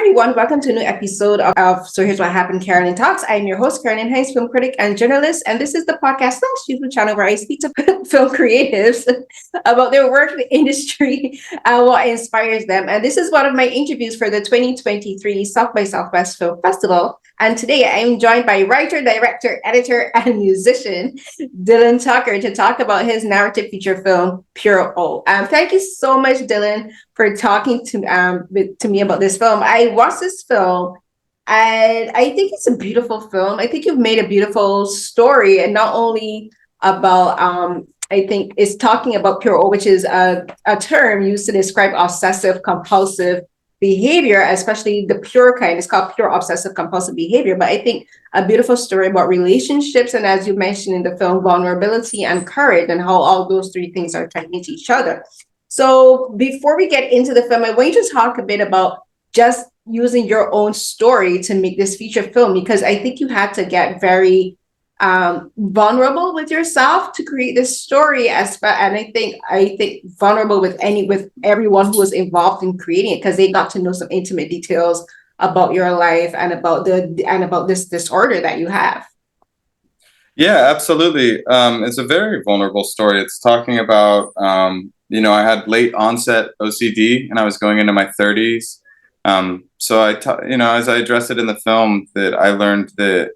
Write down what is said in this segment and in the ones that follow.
everyone. Welcome to a new episode of So Here's What Happened, Carolyn Talks. I'm your host, Carolyn Hayes, film critic and journalist, and this is the podcast / YouTube channel where I speak to film creatives about their work in the industry and what inspires them. And this is one of my interviews for the 2023 South by Southwest Film Festival. And today I am joined by writer, director, editor, and musician Dillion Tucker to talk about his narrative feature film, Pure O. Thank you so much, Dillon, for talking to me about this film. I watched this film and I think it's a beautiful film. I think you've made a beautiful story, and not only about I think it's talking about Pure O, which is a term used to describe obsessive compulsive behavior, especially the pure kind. It's called Pure Obsessive Compulsive Behavior. But I think a beautiful story about relationships, and as you mentioned in the film, vulnerability and courage, and how all those three things are tied into each other. So before we get into the film, I want you to talk a bit about just using your own story to make this feature film, because I think you had to get very vulnerable with yourself to create this story. And I think vulnerable with everyone who was involved in creating it, because they got to know some intimate details about your life and about this disorder that you have. Yeah, absolutely. It's a very vulnerable story. It's talking about I had late onset OCD and I was going into my 30s. So as I address it in the film, that I learned that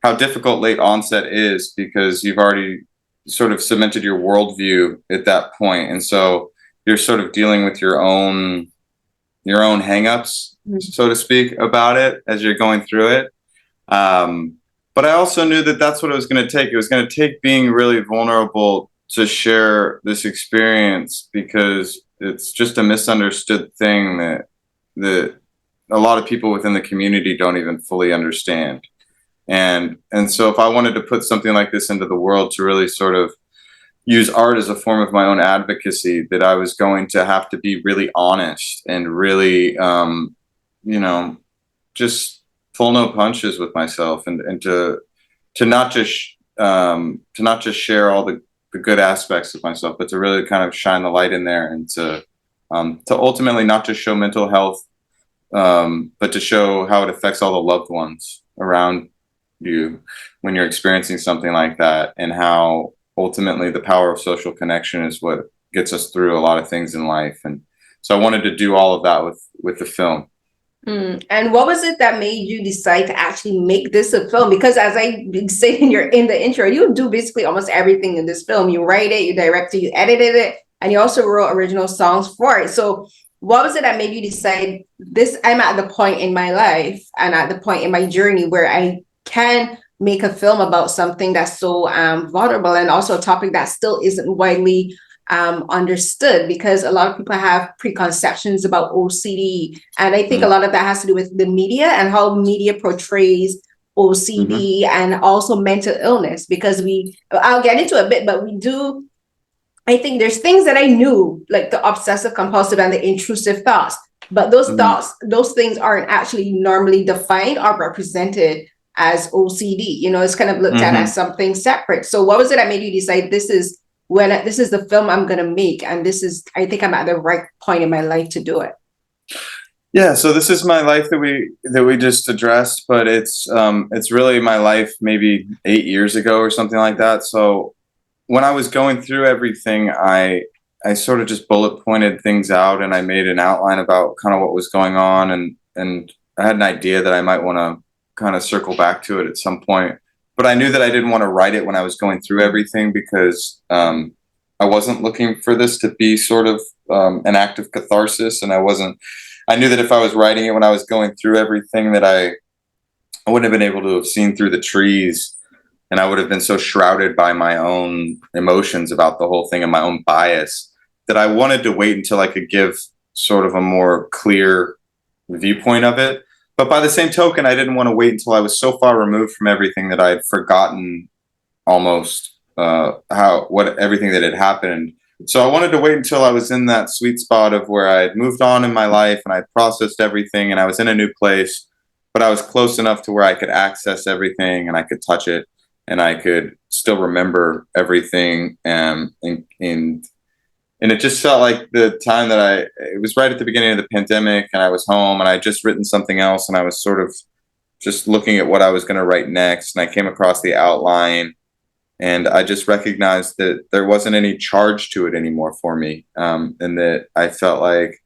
how difficult late onset is, because you've already sort of cemented your worldview at that point. And so you're sort of dealing with your own hangups, so to speak, about it as you're going through it. But I also knew that that's what it was going to take. It was going to take being really vulnerable to share this experience, because it's just a misunderstood thing that a lot of people within the community don't even fully understand. And so if I wanted to put something like this into the world, to really sort of use art as a form of my own advocacy, that I was going to have to be really honest and really, just pull no punches with myself, and to not just share all the good aspects of myself, but to really kind of shine the light in there, and to ultimately not just show mental health, but to show how it affects all the loved ones around you when you're experiencing something like that, and how ultimately the power of social connection is what gets us through a lot of things in life. And so I wanted to do all of that with the film. And what was it that made you decide to actually make this a film? Because as I say in the intro, you do basically almost everything in this film. You write it, you direct it, you edited it, and you also wrote original songs for it. So what was it that made you decide I'm at the point in my life and at the point in my journey where I can make a film about something that's so vulnerable, and also a topic that still isn't widely understood, because a lot of people have preconceptions about OCD. And I think a lot of that has to do with the media and how media portrays OCD and also mental illness, because I'll get into a bit, but I think there's things that I knew, like the obsessive compulsive and the intrusive thoughts, but those things aren't actually normally defined or represented as OCD. It's kind of looked at as something separate. So what was it that made you decide this is the film I'm going to make, and I think I'm at the right point in my life to do it? Yeah, so this is my life that we just addressed, but it's really my life maybe 8 years ago or something like that. So when I was going through everything, I sort of just bullet pointed things out, and I made an outline about kind of what was going on, and I had an idea that I might want to kind of circle back to it at some point. But I knew that I didn't want to write it when I was going through everything, because I wasn't looking for this to be sort of an act of catharsis. And I knew that if I was writing it when I was going through everything, that I wouldn't have been able to have seen through the trees, and I would have been so shrouded by my own emotions about the whole thing and my own bias, that I wanted to wait until I could give sort of a more clear viewpoint of it. But by the same token, I didn't want to wait until I was so far removed from everything that I had forgotten almost everything that had happened. So I wanted to wait until I was in that sweet spot of where I had moved on in my life, and I processed everything, and I was in a new place, but I was close enough to where I could access everything, and I could touch it, and I could still remember everything, and And it just felt like the time that it was right at the beginning of the pandemic, and I was home and I had just written something else, and I was sort of just looking at what I was going to write next. And I came across the outline, and I just recognized that there wasn't any charge to it anymore for me. And that I felt like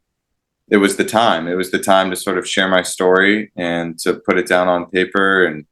it was the time. It was the time to sort of share my story and to put it down on paper and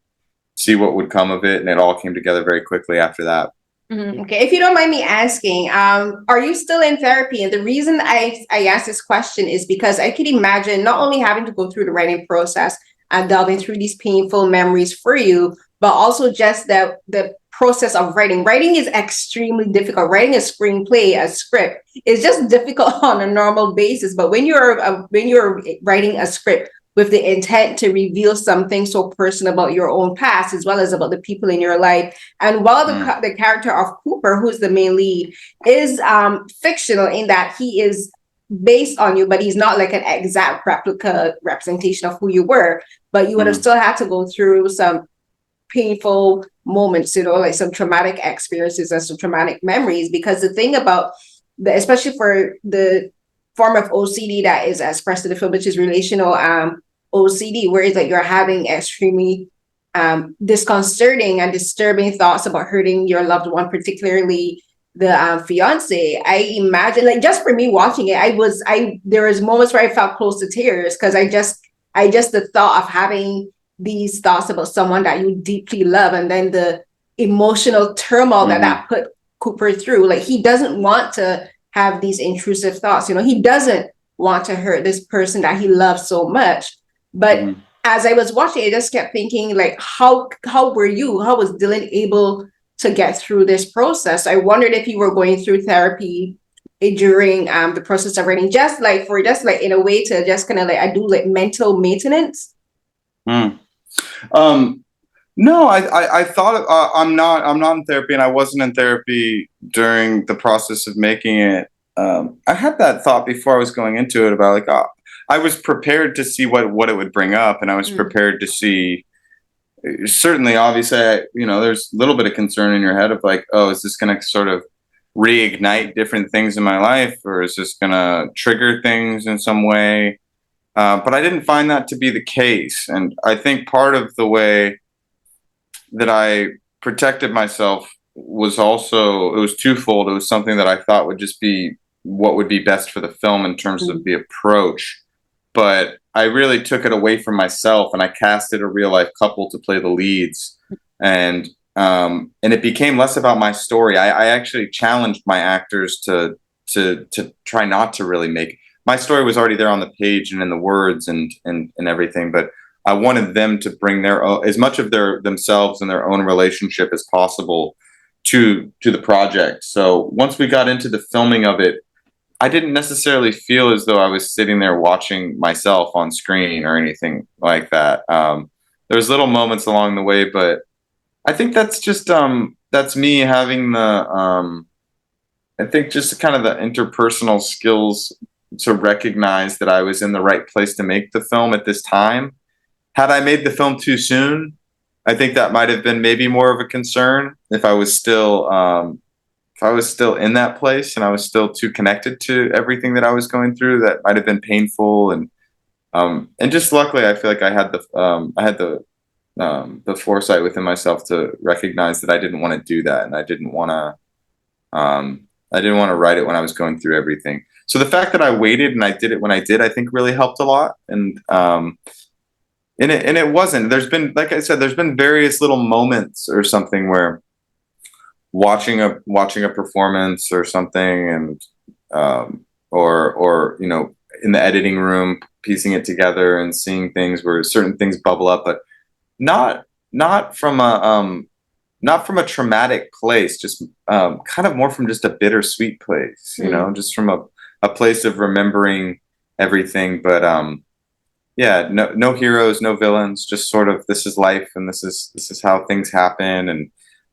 see what would come of it. And it all came together very quickly after that. Okay, if you don't mind me asking, are you still in therapy? And the reason I asked this question is because I could imagine not only having to go through the writing process and delving through these painful memories for you, but also just the process of writing. Writing is extremely difficult. Writing a screenplay, a script, is just difficult on a normal basis. But when you're writing a script with the intent to reveal something so personal about your own past, as well as about the people in your life. And while the character of Cooper, who's the main lead, is fictional in that he is based on you, but he's not like an exact representation of who you were, but you would have still had to go through some painful moments, like some traumatic experiences and some traumatic memories. Because the thing about especially for the form of OCD that is expressed in the film, which is relational OCD, where it's like you're having extremely disconcerting and disturbing thoughts about hurting your loved one, particularly the fiance. I imagine, like, just for me watching it, there was moments where I felt close to tears, because the thought of having these thoughts about someone that you deeply love, and then the emotional turmoil that put Cooper through. Like, he doesn't want to have these intrusive thoughts. He doesn't want to hurt this person that he loves so much. But as I was watching, I just kept thinking, like, how was Dillon able to get through this process? I wondered if you were going through therapy during the process of writing, just in a way to just kind of like, I do like mental maintenance. No, I thought I'm not in therapy, and I wasn't in therapy during the process of making it. I had that thought before I was going into it about, like, I was prepared to see what it would bring up, and I was prepared to see. Certainly, obviously, there's a little bit of concern in your head of like, oh, is this going to sort of reignite different things in my life, or is this going to trigger things in some way? But I didn't find that to be the case, and I think part of the way that I protected myself was also, it was twofold. It was something that I thought would just be what would be best for the film in terms of the approach, but I really took it away from myself, and I casted a real life couple to play the leads, and it became less about my story. I actually challenged my actors to try not to really make, my story was already there on the page and in the words and everything, but I wanted them to bring their own, as much of themselves and their own relationship as possible to the project. So once we got into the filming of it, I didn't necessarily feel as though I was sitting there watching myself on screen or anything like that. There's little moments along the way, but I think that's just that's me having the I think just kind of the interpersonal skills to recognize that I was in the right place to make the film at this time. Had I made the film too soon, I think that might have been maybe more of a concern if I was still in that place and I was still too connected to everything that I was going through. That might have been painful, and just luckily, I feel like I had the foresight within myself to recognize that I didn't want to do that, and I didn't want to write it when I was going through everything. So the fact that I waited and I did it when I did, I think really helped a lot. And it wasn't, there's been, like I said, there's been various little moments or something where watching a performance or something, and or in the editing room piecing it together and seeing things where certain things bubble up, but not from a traumatic place, just kind of more from just a bittersweet place, just from a place of remembering everything. But yeah, no heroes, no villains, just sort of, this is life, and this is how things happen.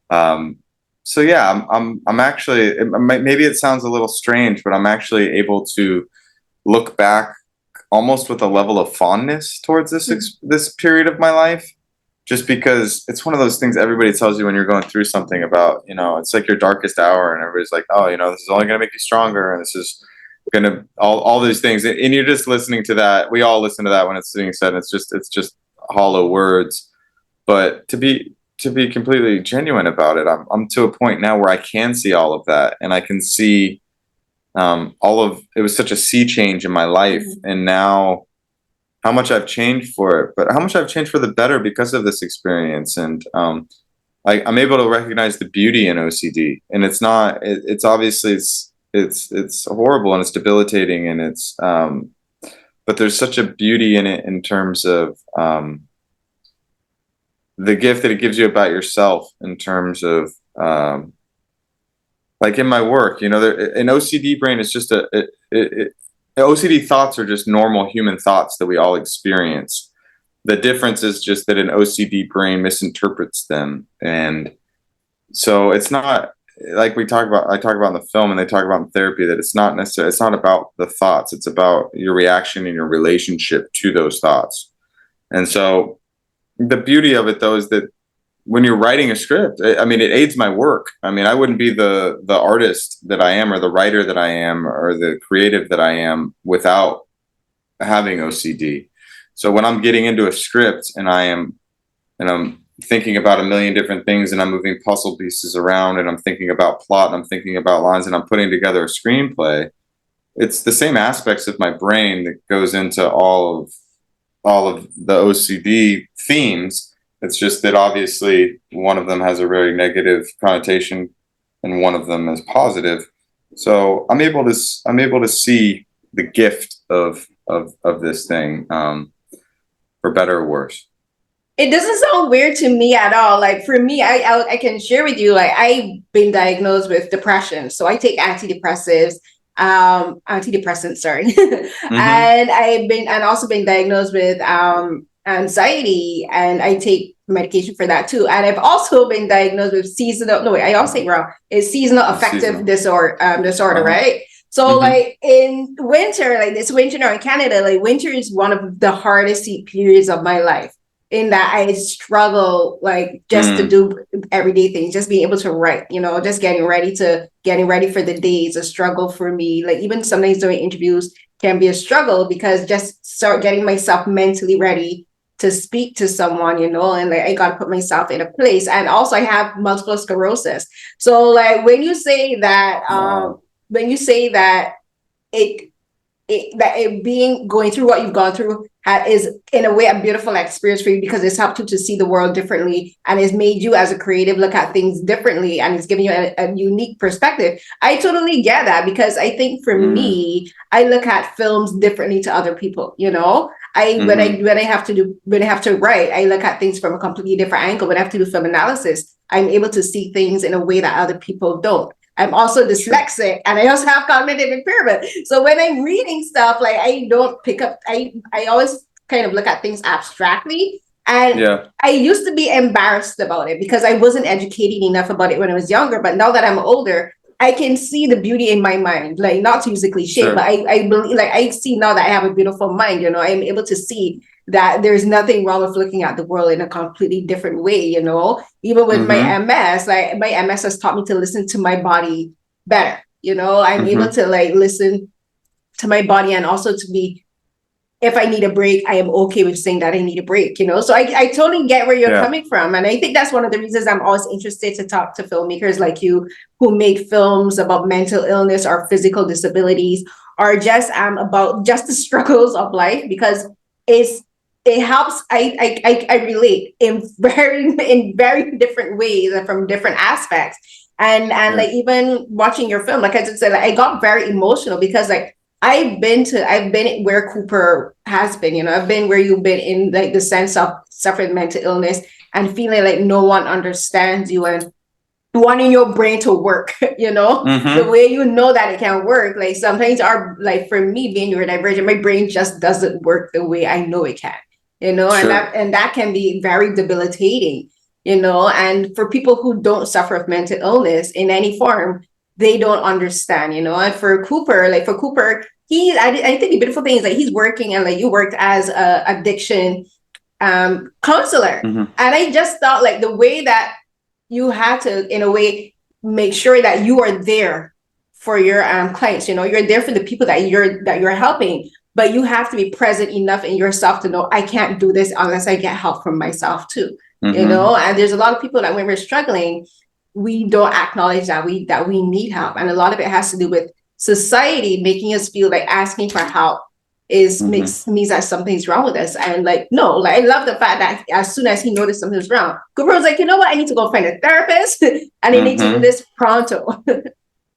And so yeah, I'm actually, maybe it sounds a little strange, but I'm actually able to look back almost with a level of fondness towards this period of my life, just because it's one of those things everybody tells you when you're going through something about, it's like your darkest hour, and everybody's like, oh, this is only going to make you stronger, and this is going to all these things, and you're just listening to that. We all listen to that when it's being said. It's just hollow words. But to be completely genuine about it, I'm to a point now where I can see all of that, and I can see it was such a sea change in my life, and now how much I've changed for it, but how much I've changed for the better because of this experience. And I'm able to recognize the beauty in OCD, and it's not, it's obviously it's horrible and it's debilitating, and it's, but there's such a beauty in it in terms of, the gift that it gives you about yourself, in terms of, like in my work, an OCD brain is just OCD thoughts are just normal human thoughts that we all experience. The difference is just that an OCD brain misinterprets them. And so it's not like I talk about in the film, and they talk about in therapy, that it's not about the thoughts. It's about your reaction and your relationship to those thoughts. And so the beauty of it, though, is that when you're writing a script, it aids my work. I wouldn't be the artist that I am, or the writer that I am, or the creative that I am, without having OCD. So when I'm getting into a script and I'm thinking about a million different things, and I'm moving puzzle pieces around, and I'm thinking about plot, and I'm thinking about lines, and I'm putting together a screenplay, it's the same aspects of my brain that goes into all of the OCD themes. It's just that obviously one of them has a very negative connotation and one of them is positive. So I'm able to see the gift of this thing, for better or worse. It doesn't sound weird to me at all. Like for me, I can share with you, like I've been diagnosed with depression. So I take antidepressants, sorry. And I've also been diagnosed with anxiety, and I take medication for that too. And I've also been diagnosed with seasonal affective disorder, right? So like in winter, like this winter now in Canada, like winter is one of the hardest periods of my life, in that I struggle like just to do everyday things, just being able to write, just getting ready for the day is a struggle for me. Like even sometimes doing interviews can be a struggle, because just start getting myself mentally ready to speak to someone, and like I got to put myself in a place. And also I have multiple sclerosis. So like when you say that, going through what you've gone through is in a way a beautiful experience for you, because it's helped you to see the world differently, and it's made you as a creative look at things differently, and it's giving you a unique perspective. I totally get that, because I think for me, I look at films differently to other people. When I have to write, I look at things from a completely different angle. When I have to do film analysis, I'm able to see things in a way that other people don't. I'm also dyslexic, and I also have cognitive impairment. So when I'm reading stuff, like I don't pick up, I always kind of look at things abstractly. And I used to be embarrassed about it, because I wasn't educated enough about it when I was younger. But now that I'm older, I can see the beauty in my mind, like not to use a cliche, but I believe, like I see now that I have a beautiful mind, I'm able to see that there's nothing wrong with looking at the world in a completely different way, even with my MS, like my MS has taught me to listen to my body better. I'm able to like listen to my body, and also to be, if I need a break, I am okay with saying that I need a break, So I totally get where you're coming from. And I think that's one of the reasons I'm always interested to talk to filmmakers like you, who make films about mental illness or physical disabilities, or just about just the struggles of life, because it helps. I relate in very different ways and from different aspects. And like even watching your film, like I just said, like, I got very emotional, because like I've been where Cooper has been, I've been where you've been, in like the sense of suffering mental illness and feeling like no one understands you, and wanting your brain to work, the way that it can work. Like sometimes like for me being neurodivergent, my brain just doesn't work the way I know it can, and that can be very debilitating, and for people who don't suffer of mental illness in any form, they don't understand, and for Cooper, I think the beautiful thing is that he's working, and like you worked as a addiction counselor. Mhm. And I just thought like the way that you had to, in a way, make sure that you are there for your clients. You know, you're there for the people that you're helping, but you have to be present enough in yourself to know I can't do this unless I get help from myself too. You know, and there's a lot of people that when we're struggling, we don't acknowledge that we need help, and a lot of it has to do with society making us feel like asking for help is means that something's wrong with us. And like, no, like I love the fact that as soon as he noticed something's wrong, Cooper was like, you know what, I need to go find a therapist and I need to do this pronto.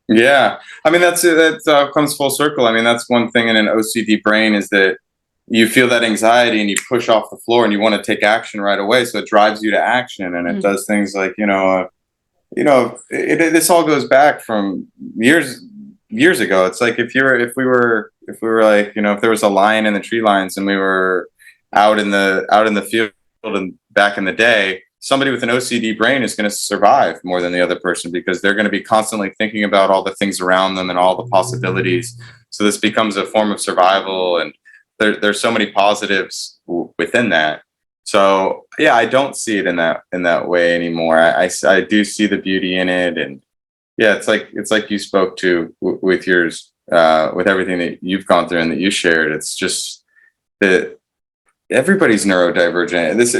Yeah, I mean that comes full circle. I mean that's one thing in an OCD brain is that you feel that anxiety and you push off the floor and you want to take action right away, so it drives you to action, and it does things like this all goes back from years ago. It's like if we were like, if there was a lion in the tree lines and we were out in the field and back in the day, somebody with an OCD brain is going to survive more than the other person because they're going to be constantly thinking about all the things around them and all the possibilities. So this becomes a form of survival, and there's so many positives within that. So yeah, I don't see it in that way anymore. I do see the beauty in it, and yeah, it's like you spoke to with yours, with everything that you've gone through and that you shared. It's just that everybody's neurodivergent. This,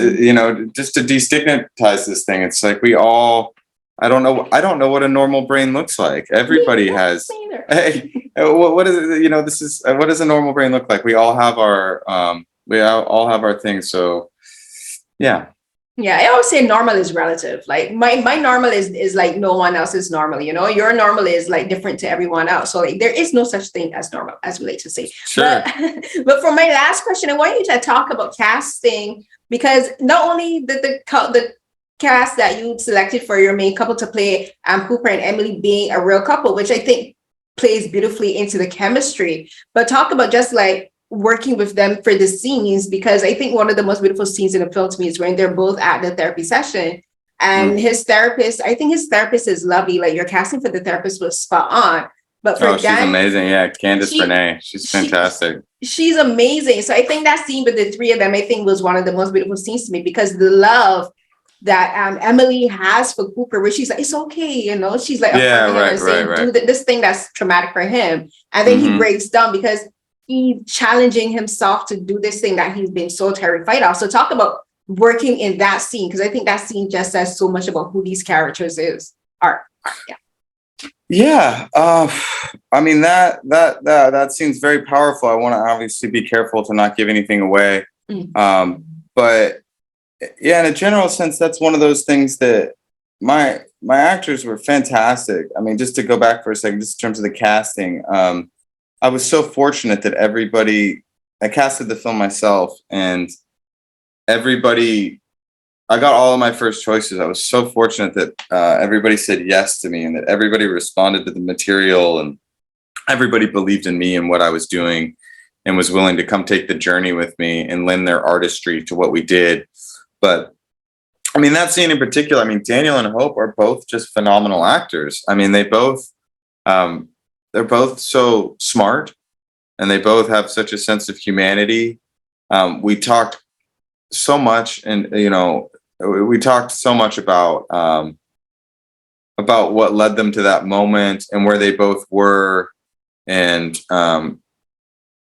just to destigmatize this thing, it's like we all. I don't know what a normal brain looks like. Everybody has. Hey, what is it? This is what does a normal brain look like? We all have our things. So, yeah. Yeah, I always say normal is relative. Like my normal is like no one else's normal. Your normal is like different to everyone else. So like there is no such thing as normal, as we like to say. Sure. But for my last question, I want you to talk about casting, because not only the cast that you selected for your main couple to play, Cooper and Emily being a real couple, which I think plays beautifully into the chemistry, but talk about just like working with them for the scenes, because I think one of the most beautiful scenes in the film to me is when they're both at the therapy session and his therapist is lovely. Like your casting for the therapist was spot on. But for she's amazing. Yeah, Candice Renee. She's fantastic. She's amazing. So I think that scene with the three of them, I think, was one of the most beautiful scenes to me, because the love that Emily has for Cooper, where she's like, it's okay, she's like, do this thing that's traumatic for him. And then he breaks down because he's challenging himself to do this thing that he's been so terrified of. So talk about working in that scene, because I think that scene just says so much about who these characters are. Yeah. I mean, that scene's very powerful. I want to obviously be careful to not give anything away. But yeah, in a general sense, that's one of those things that my actors were fantastic. I mean, just to go back for a second, just in terms of the casting, I was so fortunate that I casted the film myself, and I got all of my first choices. I was so fortunate that everybody said yes to me, and that everybody responded to the material, and everybody believed in me and what I was doing and was willing to come take the journey with me and lend their artistry to what we did. But I mean, that scene in particular, I mean, Daniel and Hope are both just phenomenal actors. I mean, they're both so smart, and they both have such a sense of humanity. We talked so much, and we talked so much about what led them to that moment and where they both were, and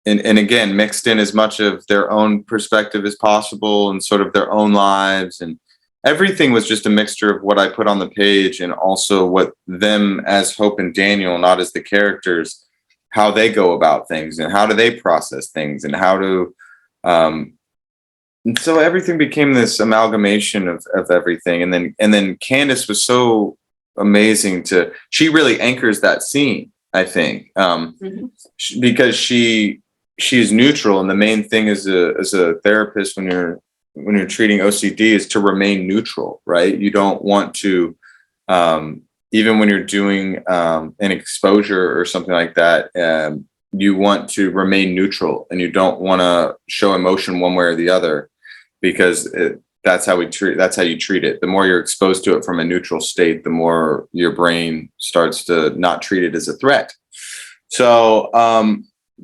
again, mixed in as much of their own perspective as possible and sort of their own lives, and everything was just a mixture of what I put on the page and also what them as Hope and Daniel, not as the characters, how they go about things and how do they process things and how to, and so everything became this amalgamation of everything. And then Candice was so amazing she really anchors that scene, I think, because she's neutral. And the main thing as a therapist when you're treating OCD is to remain neutral, right? You don't want to, even when you're doing an exposure or something like that, you want to remain neutral, and you don't want to show emotion one way or the other, because that's how you treat it. The more you're exposed to it from a neutral state, the more your brain starts to not treat it as a threat. So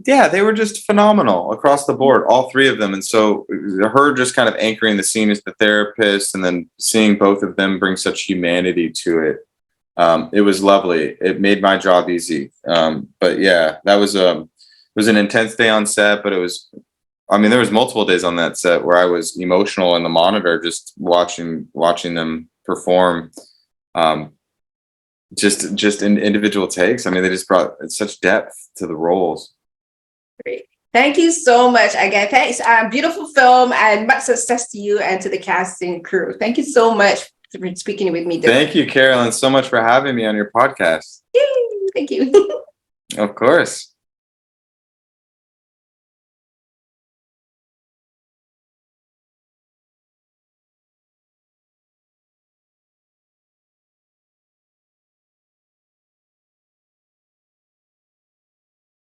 yeah, they were just phenomenal across the board, all three of them. And so her just kind of anchoring the scene as the therapist, and then seeing both of them bring such humanity to it. It was lovely. It made my job easy. But yeah, that was it was an intense day on set, but there was multiple days on that set where I was emotional in the monitor, just watching them perform. Just in individual takes. I mean, they just brought such depth to the roles. Great. Thank you so much again. Thanks. Beautiful film, and much success to you and to the casting crew. Thank you so much for speaking with me today. Thank you, Carolyn, so much for having me on your podcast. Yay! Thank you. Of course.